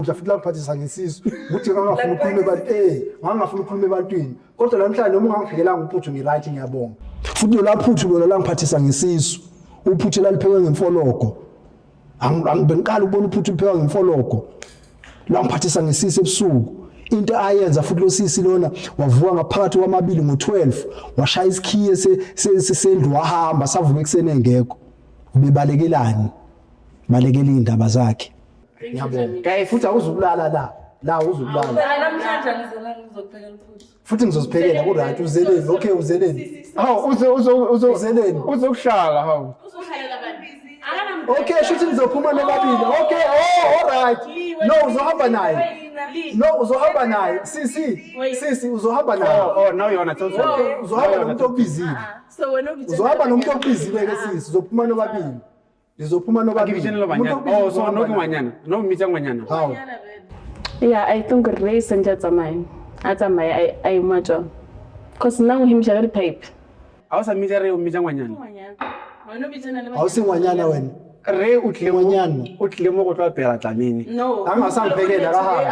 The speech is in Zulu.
namuhla futhi la ngiphathisa ngesisu ukuthi ngangafuna ukukhuluma ngangafuna ukukhuluma ebantwini kodwa namhlanje noma ungangiphekelanga uphuthu ngiright ngiyabonga futhi lo laphuthu lona la ngiphathisa ngesisu uphuthu laliphekwe ngemfologo angibengiqala ukubona uphuthu liphekwa ngemfologo la ngiphathisa ngesisu ebusuku into ayenza futhi lo sisi lona wavuka ngaphakathi kwamabili ngo12 washaya isikhiye sendlu wahamba savuka eksene ngekho ubebalekelani balekela indaba zakhe ngiyabona kayi futhi awuzukulala la uzulala namhlanje ngizophekela futhi futhi ngizoziphekela ku right uzeleni okay uzeleni uzeleni uzokushala hawu uzohlalela abantu okay shuthi nizophuma nobabili okay all right no uzohamba naye no uzohamba naye sisi uzohamba naye now you wanna tell okay uzohamba nomuntu okubizile so wena ubithi uzohamba nomuntu okubizile ke sisi uzophuma nobabili nizophuma nobabili so nokumanyana nokumitangwanyana hawo Yeah, I think race and jatamai. Atamai I matter. Cause now him shall pipe. awusamita re umitangwanyana wena ubithana le awusingwanyana wena re utlemo ngwanyana utlemo go tla pela tlamini no angasangiphekela kahamba